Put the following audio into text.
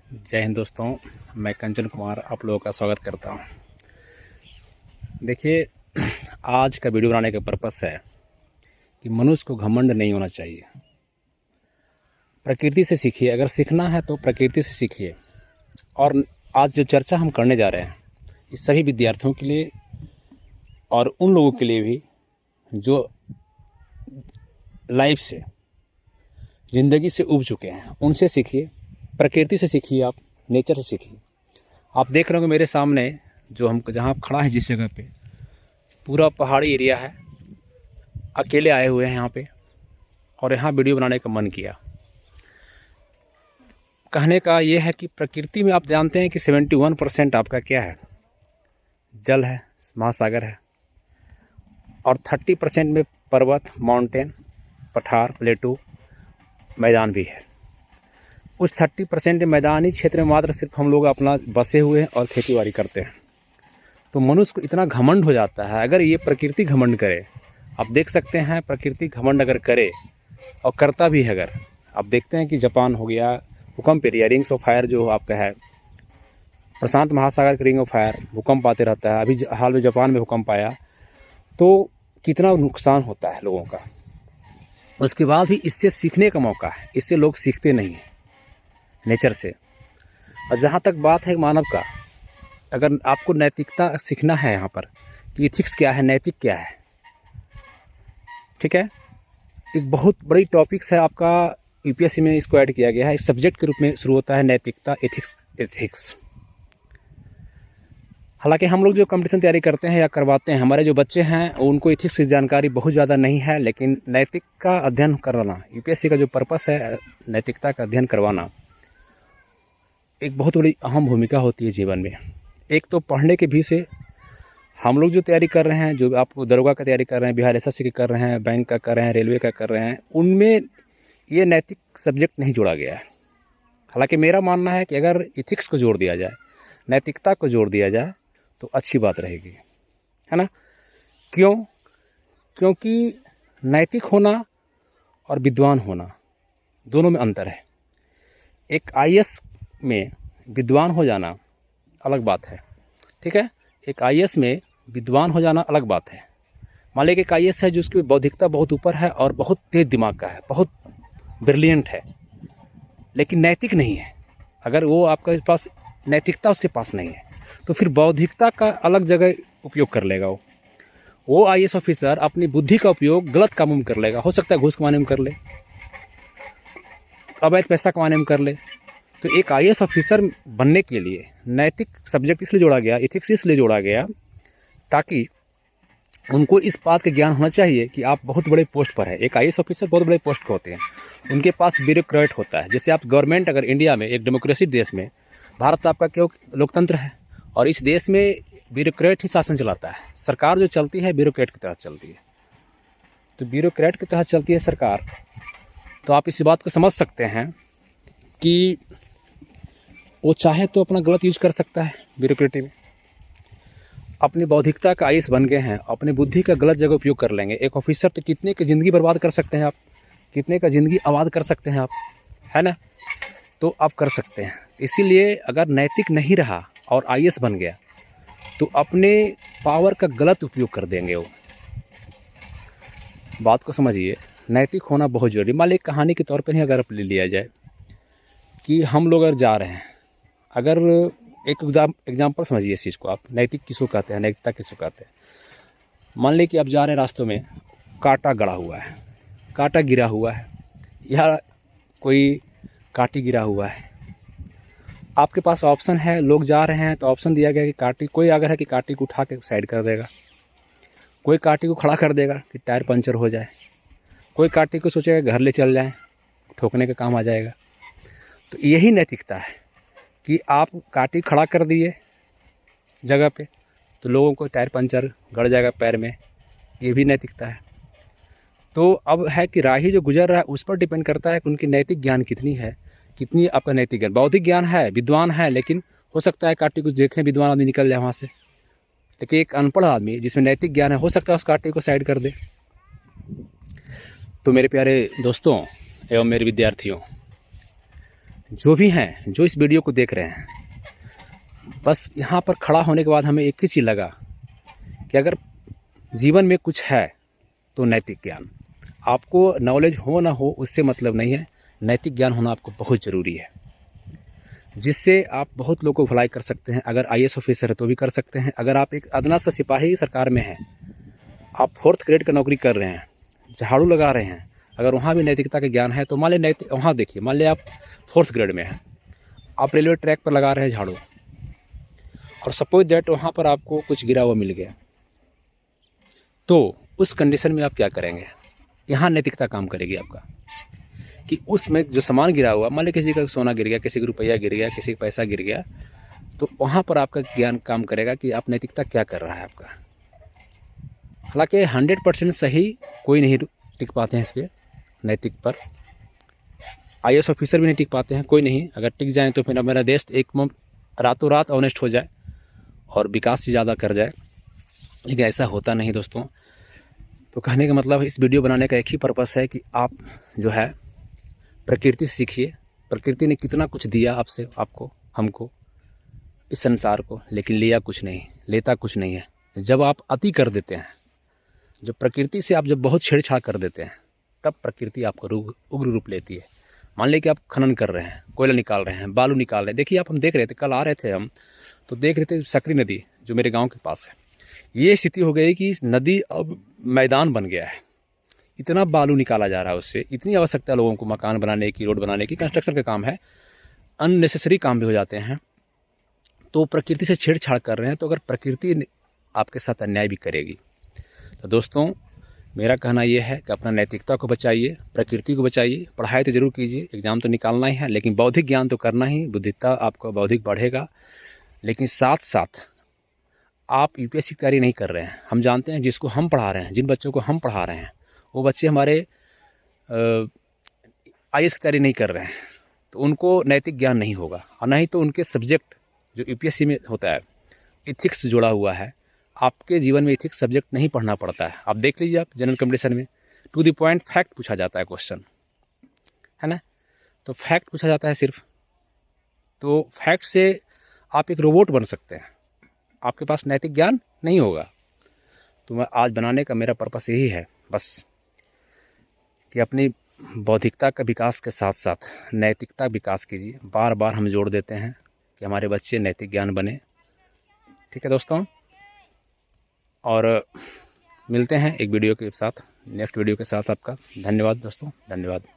जय हिंद दोस्तों, मैं कंचन कुमार आप लोगों का स्वागत करता हूं। देखिए, आज का वीडियो बनाने का पर्पस है कि मनुष्य को घमंड नहीं होना चाहिए। प्रकृति से सीखिए, अगर सीखना है तो प्रकृति से सीखिए। और आज जो चर्चा हम करने जा रहे हैं इस सभी विद्यार्थियों के लिए और उन लोगों के लिए भी जो लाइफ से, ज़िंदगी से उब चुके हैं, उनसे सीखिए। प्रकृति से सीखिए, आप नेचर से सीखिए। आप देख रहे होंगे मेरे सामने जो हम जहाँ खड़ा है जिस जगह पे, पूरा पहाड़ी एरिया है। अकेले आए हुए हैं यहाँ पे और यहाँ वीडियो बनाने का मन किया। कहने का ये है कि प्रकृति में आप जानते हैं कि 71% आपका क्या है, जल है, महासागर है, और 30% में पर्वत, माउंटेन, पठार, प्लेटू, मैदान भी है। उस 30% मैदानी क्षेत्र में मात्र सिर्फ हम लोग अपना बसे हुए हैं और खेती बाड़ी करते हैं। तो मनुष्य को इतना घमंड हो जाता है। अगर ये प्रकृति घमंड करे, आप देख सकते हैं, प्रकृति घमंड अगर करे और करता भी है, अगर आप देखते हैं कि जापान हो गया, भूकंप एरिया, रिंग्स ऑफ फायर जो आपका है, प्रशांत महासागर के रिंग ऑफ फायर, भूकंप आते रहता है। अभी हाल में जापान में भूकंप आया तो कितना नुकसान होता है लोगों का। उसके बाद भी इससे सीखने का मौका है, इससे लोग सीखते नहीं हैं नेचर से। और जहाँ तक बात है मानव का, अगर आपको नैतिकता सीखना है यहाँ पर कि इथिक्स क्या है, नैतिक क्या है, ठीक है, एक बहुत बड़ी टॉपिक्स है आपका। यूपीएससी में इसको ऐड किया गया है, इस सब्जेक्ट के रूप में शुरू होता है, नैतिकता, एथिक्स। हालांकि हम लोग जो कंपटीशन तैयारी करते हैं या करवाते हैं, हमारे जो बच्चे हैं उनको एथिक्स की जानकारी बहुत ज़्यादा नहीं है, लेकिन नैतिक का अध्ययन करवाना, यूपीएससी का जो पर्पस है नैतिकता का अध्ययन करवाना, एक बहुत बड़ी अहम भूमिका होती है जीवन में। एक तो पढ़ने के भी से हम लोग जो तैयारी कर रहे हैं, जो आप दरोगा का तैयारी कर रहे हैं, बिहार एसएससी की कर रहे हैं, बैंक का कर रहे हैं, रेलवे का कर रहे हैं, उनमें ये नैतिक सब्जेक्ट नहीं जोड़ा गया है। हालांकि मेरा मानना है कि अगर इथिक्स को जोड़ दिया जाए, नैतिकता को जोड़ दिया जाए तो अच्छी बात रहेगी, है ना। क्योंकि नैतिक होना और विद्वान होना दोनों में अंतर है। एक आईएएस में विद्वान हो जाना अलग बात है, ठीक है। एक आईएएस में विद्वान हो जाना अलग बात है। मान लीजिए एक आईएएस है जिसकी बौद्धिकता बहुत ऊपर है और बहुत तेज दिमाग का है, बहुत ब्रिलियंट है, लेकिन नैतिक नहीं है। अगर वो आपके पास नैतिकता उसके पास नहीं है तो फिर बौद्धिकता का अलग जगह उपयोग कर लेगा। वो आईएएस ऑफिसर अपनी बुद्धि का उपयोग गलत कामों में कर लेगा। हो सकता है घूस कमाने में कर ले, अवैध पैसा कमाने में कर ले। तो एक आईएएस ऑफिसर बनने के लिए नैतिक सब्जेक्ट इसलिए जोड़ा गया, एथिक्स इसलिए जोड़ा गया, ताकि उनको इस बात का ज्ञान होना चाहिए कि आप बहुत बड़े पोस्ट पर है। एक आईएएस ऑफिसर बहुत बड़े पोस्ट पर होते हैं, उनके पास ब्यूरोक्रेट होता है। जैसे आप गवर्नमेंट, अगर इंडिया में एक डेमोक्रेसी देश में, भारत आपका क्यों लोकतंत्र है, और इस देश में ब्यूरोक्रेट ही शासन चलाता है। सरकार जो चलती है ब्यूरोक्रेट की तरह चलती है। तो ब्यूरोक्रेट की तरह चलती है सरकार, तो आप इस बात को समझ सकते हैं कि वो चाहे तो अपना गलत यूज कर सकता है ब्यूरोक्रेटी में। अपनी बौद्धिकता का आईएएस बन गए हैं, अपनी बुद्धि का गलत जगह उपयोग कर लेंगे। एक ऑफिसर तो कितने की ज़िंदगी बर्बाद कर सकते हैं आप, कितने का ज़िंदगी आबाद कर सकते हैं आप, है ना। तो आप कर सकते हैं। इसीलिए अगर नैतिक नहीं रहा और आईएएस बन गया तो अपने पावर का गलत उपयोग कर देंगे। वो बात को समझिए, नैतिक होना बहुत जरूरी। मान लीजिए कहानी के तौर पर ही अगर ले लिया जाए कि हम लोग अगर जा रहे हैं, अगर एक एग्जाम्पल समझिए इस चीज़ को आप, नैतिक किसको कहते हैं, नैतिकता किसको कहते हैं। मान लीजिए कि आप जा रहे हैं, रास्तों में कांटा गड़ा हुआ है, कांटा गिरा हुआ है, या कोई कांटी गिरा हुआ है। आपके पास ऑप्शन है, लोग जा रहे हैं तो ऑप्शन दिया गया कि कांटी, कोई अगर है कि कांटी को उठा के साइड कर देगा, कोई कांटी को खड़ा कर देगा कि टायर पंचर हो जाए, कोई कांटी को सोचेगा घर ले चल जाए, ठोकने का काम आ जाएगा। तो यही नैतिकता है कि आप कांटी खड़ा कर दिए जगह पे तो लोगों को टायर पंचर गड़ जाएगा पैर में, ये भी नैतिकता है। तो अब है कि राही जो गुजर रहा है उस पर डिपेंड करता है कि उनकी नैतिक ज्ञान कितनी है, कितनी आपका नैतिक ज्ञान। बौद्धिक ज्ञान है, विद्वान है, लेकिन हो सकता है कांटी को देखें विद्वान आदमी निकल जाए वहाँ से, लेकिन एक अनपढ़ आदमी जिसमें नैतिक ज्ञान है, हो सकता है उस कांटी को साइड कर दे। तो मेरे प्यारे दोस्तों एवं मेरे विद्यार्थियों, जो भी हैं, जो इस वीडियो को देख रहे हैं, बस यहाँ पर खड़ा होने के बाद हमें एक ही चीज़ लगा कि अगर जीवन में कुछ है तो नैतिक ज्ञान। आपको नॉलेज हो ना हो उससे मतलब नहीं है, नैतिक ज्ञान होना आपको बहुत ज़रूरी है, जिससे आप बहुत लोगों को भलाई कर सकते हैं। अगर IAS ऑफिसर है तो भी कर सकते हैं। अगर आप एक अदना सा सिपाही सरकार में हैं, आप 4th ग्रेड का नौकरी कर रहे हैं, झाड़ू लगा रहे हैं, अगर वहाँ भी नैतिकता का ज्ञान है तो मान लिया वहाँ देखिए, मान लिया आप 4th ग्रेड में हैं, आप रेलवे ट्रैक पर लगा रहे हैं झाड़ू, और सपोज दैट वहाँ पर आपको कुछ गिरा हुआ मिल गया, तो उस कंडीशन में आप क्या करेंगे? यहाँ नैतिकता काम करेगी आपका, कि उसमें जो सामान गिरा हुआ, मान लीजिए किसी का सोना गिर गया, किसी का रुपया गिर गया, किसी का पैसा गिर गया, तो वहाँ पर आपका ज्ञान काम करेगा कि आप नैतिकता क्या कर रहा है आपका। हालांकि 100% सही कोई नहीं टिक पाते हैं इस पर, नैतिक पर। IAS ऑफिसर भी नहीं टिक पाते हैं, कोई नहीं। अगर टिक जाए तो फिर मेरा देश एक रातों रात ऑनेस्ट हो जाए और विकास से ज़्यादा कर जाए, लेकिन ऐसा होता नहीं दोस्तों। तो कहने का मतलब इस वीडियो बनाने का एक ही पर्पस है कि आप जो है प्रकृति से सीखिए। प्रकृति ने कितना कुछ दिया आपसे, आपको, हमको, इस संसार को, लेकिन लिया कुछ नहीं, लेता कुछ नहीं है। जब आप अति कर देते हैं, जब प्रकृति से आप जब बहुत छेड़छाड़ कर देते हैं, तब प्रकृति आपको उग्र रूप लेती है। मान लीजिए कि आप खनन कर रहे हैं, कोयला निकाल रहे हैं, बालू निकाल रहे हैं। देखिए आप, हम देख रहे थे, कल आ रहे थे हम, तो देख रहे थे सकरी नदी जो मेरे गाँव के पास है, ये स्थिति हो गई कि इस नदी अब मैदान बन गया है। इतना बालू निकाला जा रहा है उससे, इतनी आवश्यकता है लोगों को मकान बनाने की, रोड बनाने की, कंस्ट्रक्शन का काम है, अननेसेसरी काम भी हो जाते हैं। तो प्रकृति से छेड़छाड़ कर रहे हैं, तो अगर प्रकृति आपके साथ अन्याय भी करेगी। तो दोस्तों मेरा कहना यह है कि अपना नैतिकता को बचाइए, प्रकृति को बचाइए। पढ़ाई तो ज़रूर कीजिए, एग्ज़ाम तो निकालना ही है, लेकिन बौद्धिक ज्ञान तो करना ही, बुद्धिता आपका बौद्धिक बढ़ेगा। लेकिन साथ साथ आप UPSC की तैयारी नहीं कर रहे हैं, हम जानते हैं जिसको हम पढ़ा रहे हैं, जिन बच्चों को हम पढ़ा रहे हैं, वो बच्चे हमारे IAS की तैयारी नहीं कर रहे हैं, तो उनको नैतिक ज्ञान नहीं होगा। और नहीं तो उनके सब्जेक्ट जो UPSC में होता है, इथिक्स जुड़ा हुआ है, आपके जीवन में इथिक्स सब्जेक्ट नहीं पढ़ना पड़ता है। आप देख लीजिए, आप जनरल कंपटीशन में टू द पॉइंट फैक्ट पूछा जाता है, क्वेश्चन है ना, तो फैक्ट पूछा जाता है सिर्फ। तो फैक्ट से आप एक रोबोट बन सकते हैं, आपके पास नैतिक ज्ञान नहीं होगा। तो मैं आज बनाने का मेरा पर्पस यही है बस, कि अपनी बौद्धिकता का विकास के साथ साथ नैतिकता विकास कीजिए। बार बार हम जोड़ देते हैं कि हमारे बच्चे नैतिक ज्ञान बने। ठीक है दोस्तों, और मिलते हैं एक वीडियो के साथ, नेक्स्ट वीडियो के साथ। आपका धन्यवाद दोस्तों, धन्यवाद।